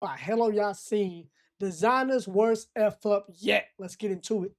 All right, hello, y'all seen designer's worst F up yet. Let's get into it.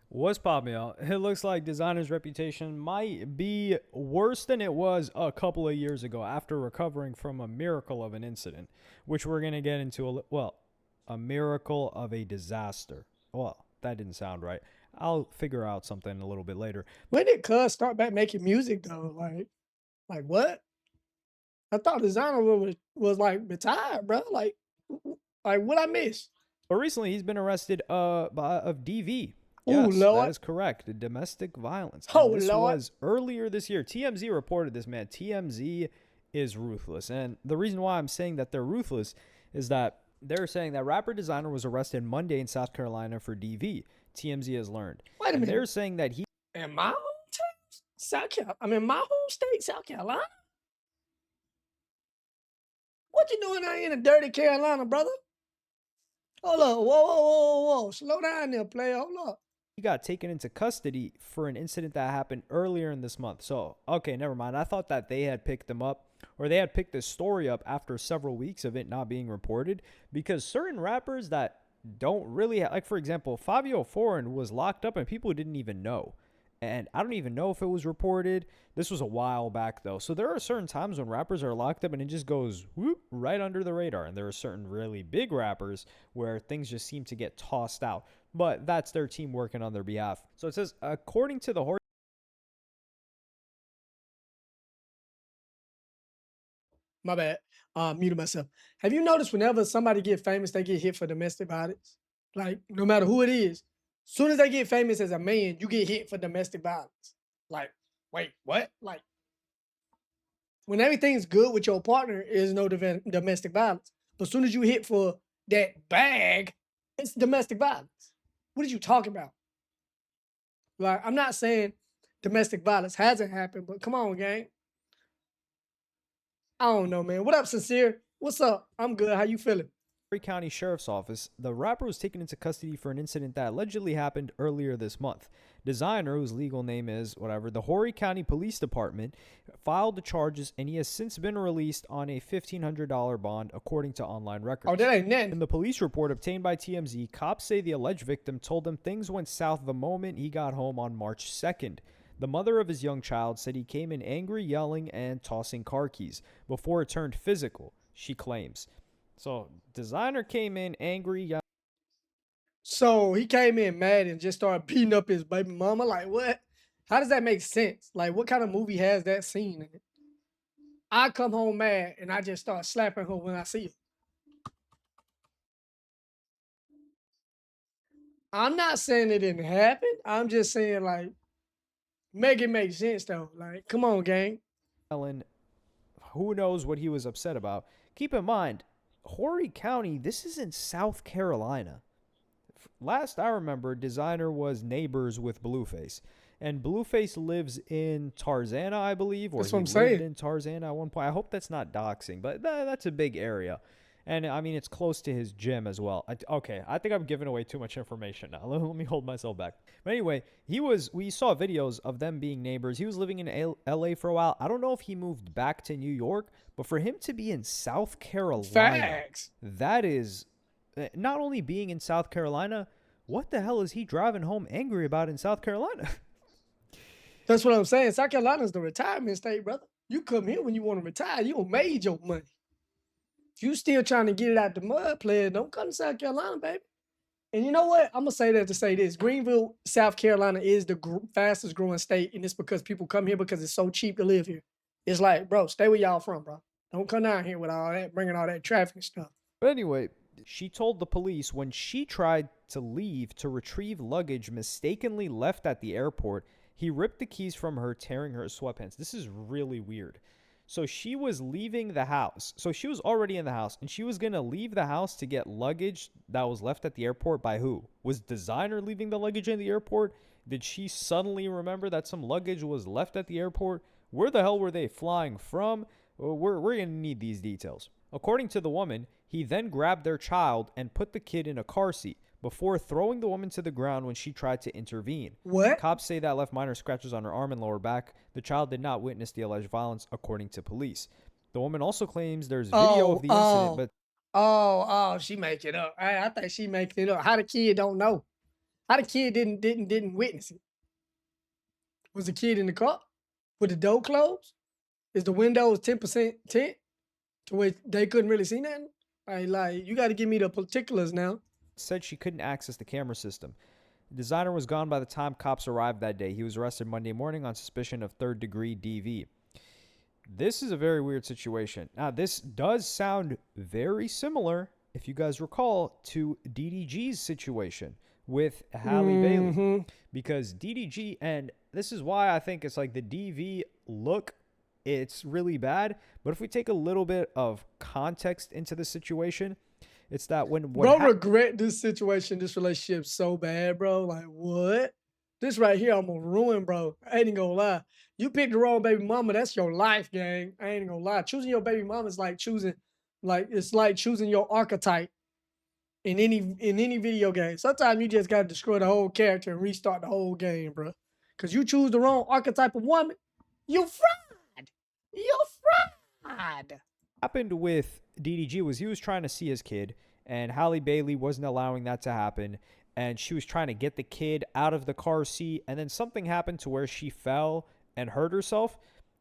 What's popping out? It looks like Designer's reputation might be worse than it was a couple of years ago after recovering from a miracle of an incident, which we're going to get into a miracle of a disaster. Well, that didn't sound right. I'll figure out something a little bit later. When did Cuz start back making music though? Like what? I thought designer was like retired, bro. Like what I miss? But recently he's been arrested of DV. Oh Yes, that Lord. is correct. Domestic violence. Oh And this Lord. was earlier this year. TMZ reported this, man. TMZ is ruthless. And the reason why I'm saying that they're ruthless is that they're saying that rapper Designer was arrested Monday in South Carolina for DV. TMZ has learned. Wait a And they're minute. saying that he In my hometown, South Carolina. I mean, my home state, South Carolina. What you doing out here in the dirty Carolina, brother? Hold up. Whoa, whoa, whoa, whoa. Slow down there, player. Hold up. got taken into custody for an incident that happened earlier in this month. So, okay, never mind. I thought that they had picked them up or they had picked this story up after several weeks of it not being reported because certain rappers that don't really like, for example, Fabio Foreign was locked up and people didn't even know. And I don't even know if it was reported. This was a while back though. So there are certain times when rappers are locked up and it just goes whoop right under the radar. And there are certain really big rappers where things just seem to get tossed out. But that's their team working on their behalf. So it says, according to the Horse. My bad. Muted myself. Have you noticed whenever somebody get famous, they get hit for domestic violence? Like no matter who it is, soon as they get famous as a man, you get hit for domestic violence. Like, wait, what? Like when everything's good with your partner, is no domestic violence. But as soon as you hit for that bag, it's domestic violence. What are you talking about? Like, I'm not saying domestic violence hasn't happened, but come on, gang. I don't know, man. What up, sincere? What's up? I'm good. How you feeling? County Sheriff's Office, the rapper was taken into custody for an incident that allegedly happened earlier this month. Designer, whose legal name is whatever, the Horry County Police Department filed the charges and he has since been released on a $1,500 bond, according to online records. Oh, that ain't nothing. In the police report obtained by TMZ, cops say the alleged victim told them things went south the moment he got home on March 2nd. The mother of his young child said he came in angry, yelling, and tossing car keys before it turned physical, she claims. So Designer came in angry. So he came in mad and just started beating up his baby mama. Like, what? How does that make sense? Like, what kind of movie has that scene in it? I come home mad and I just start slapping her when I see her. I'm not saying it didn't happen. I'm just saying, like, make it make sense though. Like, come on, gang. Yelling, who knows what he was upset about. Keep in mind, Horry County, this is in South Carolina. Last I remember, Designer was neighbors with Blueface. And Blueface lives in Tarzana, I believe, or That's what he I'm lived saying. in Tarzana at one point. I hope that's not doxing, but that's a big area. And I mean, it's close to his gym as well. Okay, I think I'm giving away too much information now. Let me hold myself back. But anyway, we saw videos of them being neighbors. He was living in LA for a while. I don't know if he moved back to New York, but for him to be in South Carolina, Facts. that is not only being in South Carolina, what the hell is he driving home angry about in South Carolina? That's what I'm saying. South Carolina's the retirement state, brother. You come here when you want to retire. You don't made your money. If you still trying to get it out the mud, player, don't come to South Carolina, baby. And you know what? I'm gonna say that to say this: Greenville, South Carolina, is the fastest growing state, and it's because people come here because it's so cheap to live here. It's like, bro, stay where y'all from, bro. Don't come down here with all that, bringing all that traffic and stuff. But anyway, she told the police when she tried to leave to retrieve luggage mistakenly left at the airport, he ripped the keys from her, tearing her sweatpants. This is really weird. So she was leaving the house. So she was already in the house and she was going to leave the house to get luggage that was left at the airport by who? Was Designer leaving the luggage in the airport? Did she suddenly remember that some luggage was left at the airport? Where the hell were they flying from? We're going to need these details. According to the woman, he then grabbed their child and put the kid in a car seat before throwing the woman to the ground when she tried to intervene. What? Cops say that left minor scratches on her arm and lower back. The child did not witness the alleged violence, according to police. The woman also claims there's video of the incident, but She make it up. I think she making it up. How the kid don't know? How the kid didn't witness it? Was the kid in the car? With the door closed? Is the windows 10% tint to where they couldn't really see nothing? Like you got to give me the particulars now. said she couldn't access the camera system. The designer was gone by the time cops arrived that day. He was arrested Monday morning on suspicion of third-degree DV. This is a very weird situation. Now, this does sound very similar, if you guys recall, to DDG's situation with Halle Bailey. Because DDG, and this is why I think it's like the DV look, it's really bad. But if we take a little bit of context into the situation, it's that when bro regret this situation, this relationship so bad, bro. Like what? This right here, I'm gonna ruin, bro. I ain't gonna lie. You picked the wrong baby mama. That's your life, gang. I ain't gonna lie. Choosing your baby mama is like choosing, it's like choosing your archetype in any video game. Sometimes you just gotta destroy the whole character and restart the whole game, bro. Cause you choose the wrong archetype of woman, you fried. You're fried. Happened with DDG was he was trying to see his kid, and Halle Bailey wasn't allowing that to happen, and she was trying to get the kid out of the car seat, and then something happened to where she fell and hurt herself.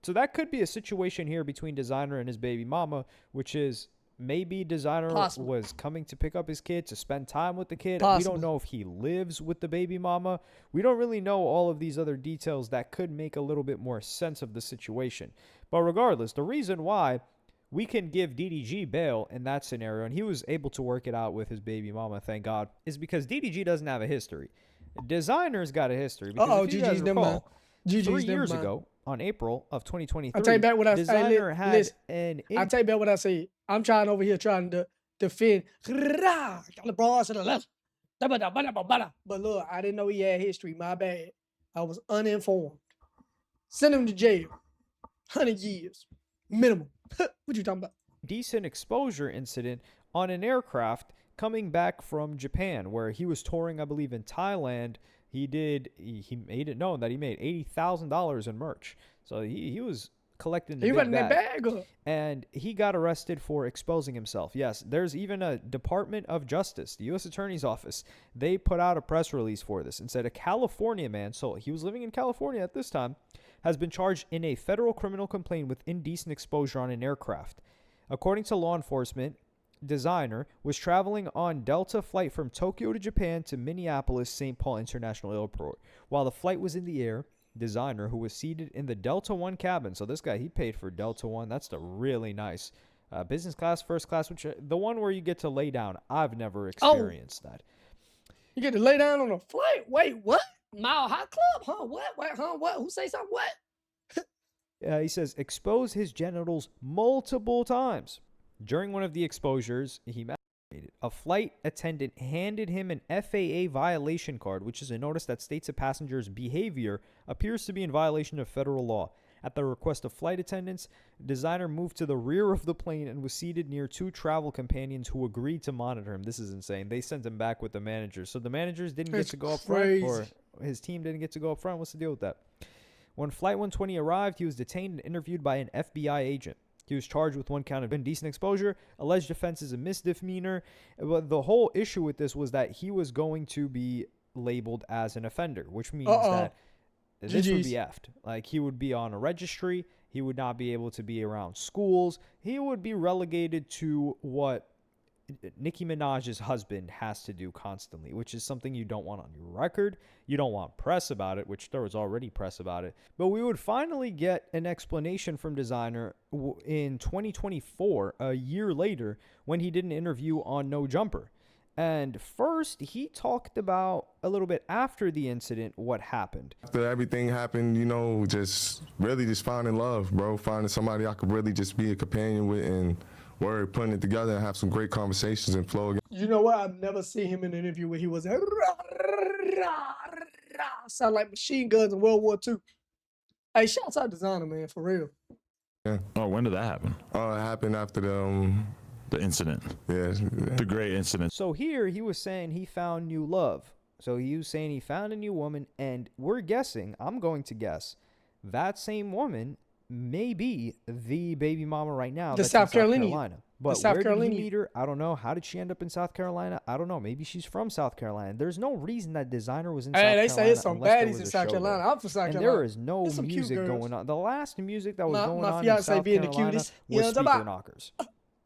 So that could be a situation here between Designer and his baby mama, which is maybe Designer was coming to pick up his kid to spend time with the kid. We don't know if he lives with the baby mama. We don't really know all of these other details that could make a little bit more sense of the situation. But regardless, the reason why we can give DDG bail in that scenario, and he was able to work it out with his baby mama, thank God, is because DDG doesn't have a history. Designer's got a history. Because if you guys recall, 3 years ago, on April of 2023, I'll tell you back what Designer had an... I'll tell you back what I said. I'm trying over here trying to defend. But look, I didn't know he had history. My bad. I was uninformed. Send him to jail. 100 years. Minimum. What you talking about? Decent exposure incident on an aircraft coming back from Japan, where he was touring, I believe, in Thailand. He made it known that he made $80,000 in merch. So he was collecting the big running that bag up. And he got arrested for exposing himself. Yes, there's even a Department of Justice, the U.S. Attorney's Office. They put out a press release for this and said a California man, so he was living in California at this time, has been charged in a federal criminal complaint with indecent exposure on an aircraft. According to law enforcement, Designer was traveling on Delta flight from Tokyo to Japan to Minneapolis St. Paul International Airport. While the flight was in the air, Designer, who was seated in the Delta One cabin, so this guy, he paid for Delta One. That's the really nice business class, first class, which the one where you get to lay down. I've never experienced that. You get to lay down on a flight? Wait, what? Mile High Club? Huh? What? Wait, huh? What? Who say something? What? He says, expose his genitals multiple times. During one of the exposures, he masturbated. A flight attendant handed him an FAA violation card, which is a notice that states a passenger's behavior appears to be in violation of federal law. At the request of flight attendants, Designer moved to the rear of the plane and was seated near two travel companions who agreed to monitor him. This is insane. They sent him back with the managers. So the managers didn't get to go up front, or his team didn't get to go up front. What's the deal with that? When Flight 120 arrived, he was detained and interviewed by an FBI agent. He was charged with one count of indecent exposure. Alleged offense is a misdemeanor. But the whole issue with this was that he was going to be labeled as an offender, which means that this would be effed. Like, he would be on a registry. He would not be able to be around schools. He would be relegated to what Nicki Minaj's husband has to do constantly, which is something you don't want on your record. You don't want press about it, which there was already press about it. But we would finally get an explanation from Designer in 2024, a year later, when he did an interview on No Jumper. And first, he talked about a little bit after the incident what happened. After everything happened, you know, just finding love, bro. Finding somebody I could really just be a companion with, and we're putting it together and have some great conversations and flow. You know what? I've never seen him in an interview where he was sound like machine guns in World War II. Hey, shouts out Designer, man, for real. Yeah. Oh, when did that happen? Oh, it happened after the incident. Yeah. The great incident. So here he was saying he found new love. So he was saying he found a new woman, and we're guessing, I'm going to guess, that same woman may be the baby mama right now. The That's in South Carolinian. Carolina. But South where did he Carolinian. meet her? I don't know. How did she end up in South Carolina? I don't know. Maybe she's from South Carolina. There's no reason that Designer was in South Hey, Carolina. they say it's some unless there baddies was in a South show there. Carolina. I'm from South And Carolina. there is no There's some cute music girls. going on. The last music that was going My on in fiance South being the Carolina cutest. was You know what I'm speaker talking about? knockers.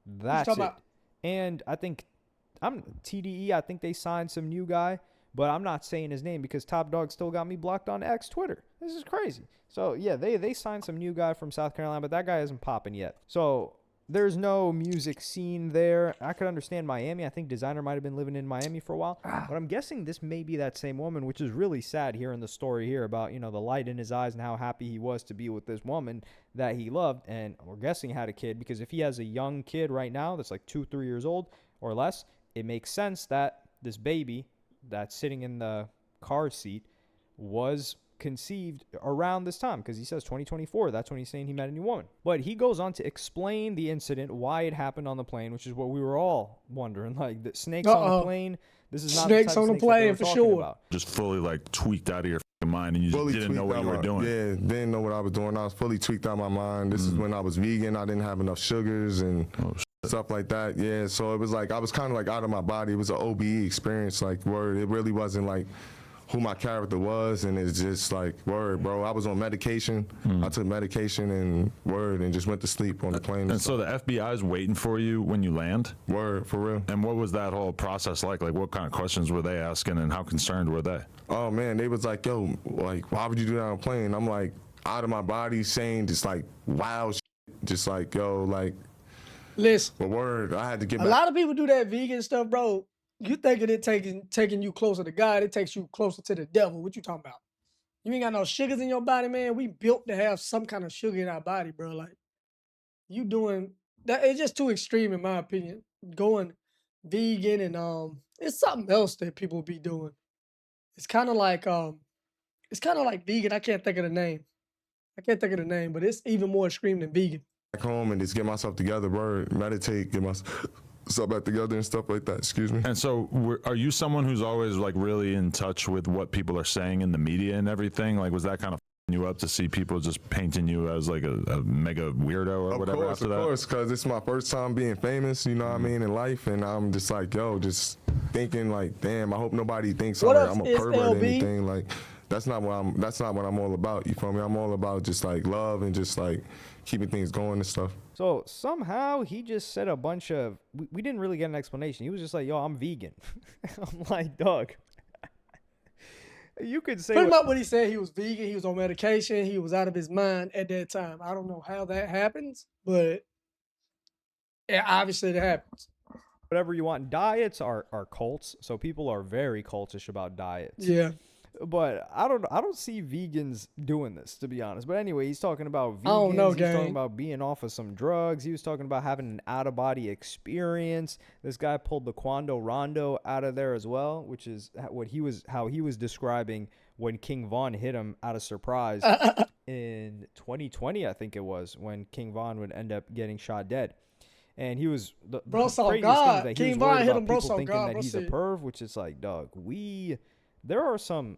That's talking it. about? And I think TDE. I think they signed some new guy, but I'm not saying his name because Top Dog still got me blocked on X Twitter. This is crazy. So yeah, they signed some new guy from South Carolina, but that guy isn't popping yet. So there's no music scene there. I could understand Miami. I think Designer might have been living in Miami for a while. But I'm guessing this may be that same woman, which is really sad hearing the story here about, the light in his eyes and how happy he was to be with this woman that he loved. And we're guessing had a kid because if he has a young kid right now that's like 2-3 years old or less, it makes sense that this baby that's sitting in the car seat was conceived around this time because he says 2024. That's when he's saying he met a new woman. But he goes on to explain the incident, why it happened on the plane, which is what we were all wondering. Like, the snakes on the plane. This is not Snakes the type on of the snakes that they plane were for talking sure. about. Just fully like tweaked out of your fucking mind, and you just Fully didn't know tweaked what you out were my- doing. Yeah, didn't know what I was doing. I was fully tweaked out my mind. This is when I was vegan. I didn't have enough sugars and stuff like that. Yeah, so it was like I was kind of like out of my body. It was an OBE experience, like word. It really wasn't like who my character was, and it's just like word, bro. I was on medication. I took medication and word, and just went to sleep on the plane. And so the FBI is waiting for you when you land. Word, for real. And what was that whole process like? Like, what kind of questions were they asking, and how concerned were they? Oh man, they was like, yo, like, why would you do that on a plane? I'm like, out of my body, saying just like wild shit. Just like, yo, like, Listen, but word, I had to get a back. lot of people do that vegan stuff, bro. You thinking it taking you closer to God, it takes you closer to the devil. What you talking about? You ain't got no sugars in your body, man. We built to have some kind of sugar in our body, bro. Like, you doing that, it's just too extreme in my opinion. Going vegan and it's something else that people be doing. It's kind of like vegan. I can't think of the name. But it's even more extreme than vegan. Back home and just get myself together, word, meditate, get myself back together and stuff like that. Excuse me. And so, are you someone who's always like really in touch with what people are saying in the media and everything? Like, was that kind of you up to see people just painting you as like a mega weirdo or whatever after that? Of course, because it's my first time being famous, you know what I mean, in life, and I'm just like, yo, just thinking like, damn, I hope nobody thinks What I'm up, a pervert or SLB? anything. Like, that's not what I'm all about. You feel me? I'm all about just like love and just like keeping things going and stuff. So somehow he just said a bunch of, we didn't really get an explanation. He was just like, yo, I'm vegan. I'm like, dog. You could say Pretty much what he said, he was vegan, he was on medication, he was out of his mind at that time. I don't know how that happens, but yeah, obviously it happens. whatever you want. Diets are cults, so people are very cultish about diets. Yeah. But I don't see vegans doing this, to be honest. But anyway, he's talking about vegans. I don't know, he's talking gang. about being off of some drugs. He was talking about having an out-of-body experience. This guy pulled the Quando Rondo out of there as well, which is how he was describing when King Von hit him out of surprise in 2020, I think it was, when King Von would end up getting shot dead. And he was Bro saw craziest God. thing is that he King was Von worried hit about him, bro people saw thinking God, that bro he's a said- perv, which is like, dog, there are some,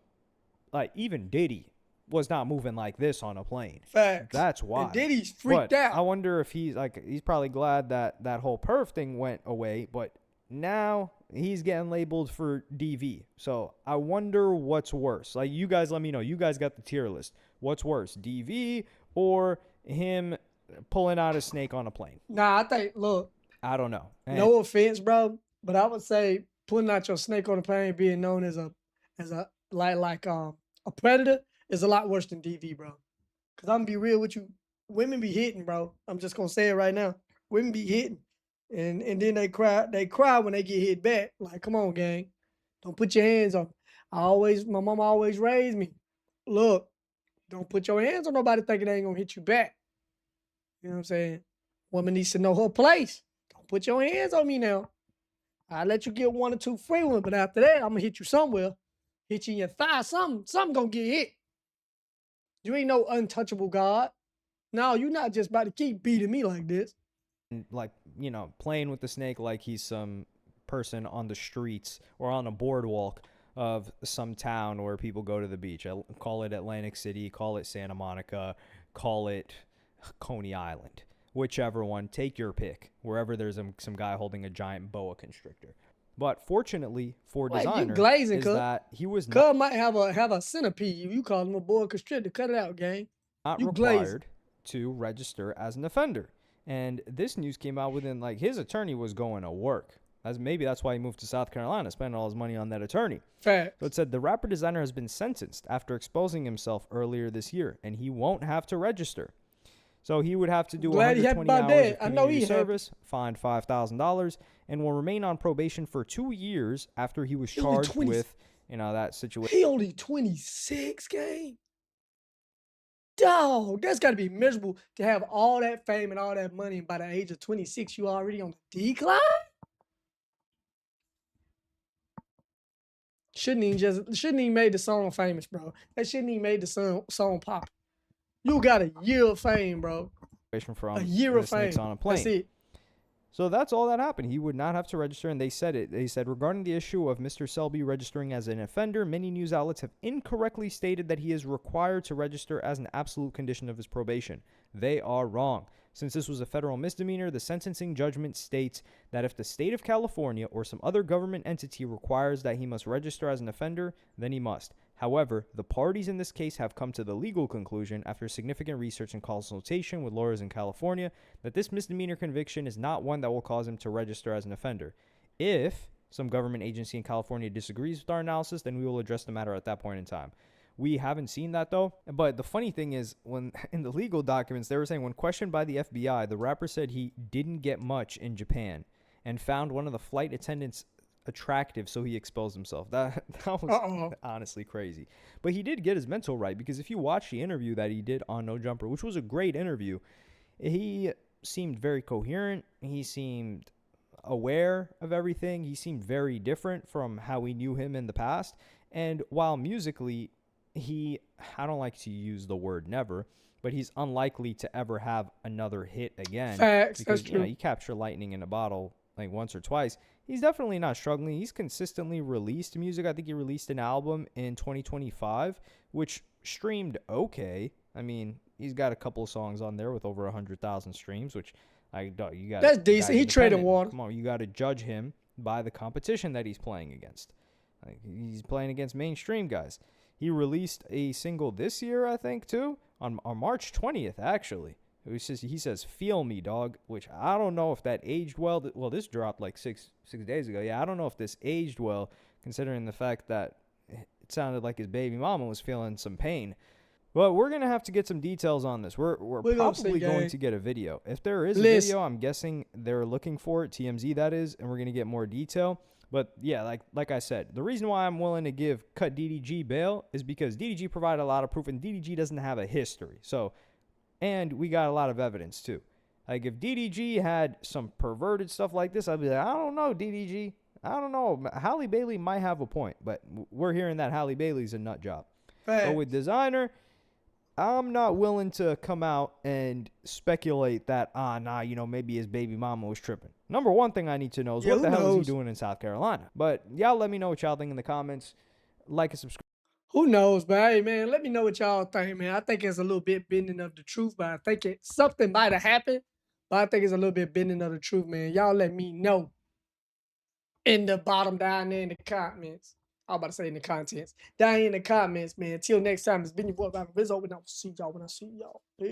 like, even Diddy was not moving like this on a plane. Facts. That's why. And Diddy's freaked But out. I wonder if he's probably glad that that whole perv thing went away, but now he's getting labeled for DV. So I wonder what's worse. Like, you guys let me know. You guys got the tier list. What's worse, DV or him pulling out a snake on a plane? Nah, I think, look, I don't know. And no offense, bro, but I would say putting out your snake on the plane, being known as a predator, is a lot worse than DV, bro. Cause I'm gonna be real with you, women be hitting, bro. I'm just gonna say it right now. Women be hitting, and then they cry. They cry when they get hit back. Like, come on, gang, don't put your hands on. My mama always raised me. Look, don't put your hands on nobody thinking they ain't gonna hit you back. You know what I'm saying? Woman needs to know her place. Don't put your hands on me now. I'll let you get 1 or 2 free ones, but after that, I'm gonna hit you somewhere. Hit you in your thigh, something gonna get hit. You ain't no untouchable God. No, you're not just about to keep beating me like this. like, playing with the snake like he's some person on the streets or on a boardwalk of some town where people go to the beach. I call it Atlantic City, call it Santa Monica, call it Coney Island, whichever one, take your pick, wherever there's some guy holding a giant boa constrictor. But fortunately for Wait, you Designer glazing, is cuz. that he was Cuz might have a centipede. You call him a boa constrictor. Cut it out, gang. not You glazing. required to register as an offender. And this news came out within, like, his attorney was going to work. Maybe that's why he moved to South Carolina, spending all his money on that attorney. Facts. So it said the rapper Designer has been sentenced after exposing himself earlier this year, and he won't have to register. So he would have to do Glad he happy 120 about hours that. of I know he community happy. service, fined $5,000, and will remain on probation for 2 years after he was He only charged 20 with, that situation. He only 26, gang. Dog, that's got to be miserable to have all that fame and all that money, and by the age of 26, you already on the decline? Shouldn't even made the song famous, bro. That shouldn't even made the song pop. You got a year of fame, bro. From A year of the snakes fame. on a plane. That's it. So that's all that happened. He would not have to register, and they said it. They said, regarding the issue of Mr. Selby registering as an offender, many news outlets have incorrectly stated that he is required to register as an absolute condition of his probation. They are wrong. Since this was a federal misdemeanor, the sentencing judgment states that if the state of California or some other government entity requires that he must register as an offender, then he must. However, the parties in this case have come to the legal conclusion, after significant research and consultation with lawyers in California, that this misdemeanor conviction is not one that will cause him to register as an offender. If some government agency in California disagrees with our analysis, then we will address the matter at that point in time. We haven't seen that, though. But the funny thing is, when in the legal documents, they were saying when questioned by the FBI, the rapper said he didn't get much in Japan and found one of the flight attendants attractive, so he exposed himself. That was honestly crazy. But he did get his mental right, because if you watch the interview that he did on No Jumper, which was a great interview, he seemed very coherent. He seemed aware of everything. He seemed very different from how we knew him in the past. And while musically, I don't like to use the word never, but he's unlikely to ever have another hit again. Facts, because, that's true. You capture lightning in a bottle like once or twice. He's definitely not struggling. He's consistently released music. I think he released an album in 2025, which streamed okay. I mean, he's got a couple of songs on there with over 100,000 streams, which you got. That's decent. He trading independent. water. Come on, you got to judge him by the competition that he's playing against. Like, he's playing against mainstream guys. He released a single this year, I think, too, on March 20th, actually. He says, "Feel Me, dog," which I don't know if that aged well. Well, this dropped like six days ago. Yeah, I don't know if this aged well, considering the fact that it sounded like his baby mama was feeling some pain. But we're going to have to get some details on this. We're probably going to get a video. If there is a video, I'm guessing they're looking for it, TMZ that is, and we're going to get more detail. But yeah, like I said, the reason why I'm willing to cut DDG bail is because DDG provided a lot of proof, and DDG doesn't have a history. And we got a lot of evidence too. Like, if DDG had some perverted stuff like this, I'd be like, I don't know, DDG. I don't know. Halle Bailey might have a point, but we're hearing that Halle Bailey's a nut job. But with Designer, I'm not willing to come out and speculate that, maybe his baby mama was tripping. Number one thing I need to know is what the hell is he doing in South Carolina? But y'all let me know what y'all think in the comments. Like and subscribe. Who knows, but hey, man, let me know what y'all think, man. I think it's a little bit bending of the truth, but I think something might have happened, but I think it's a little bit bending of the truth, man. Y'all let me know in the bottom down there in the comments. I was about to say in the contents. Down in the comments, man. Till next time, it's been your boy, Bobby Rizzo, and I'll see y'all when I see y'all. Peace.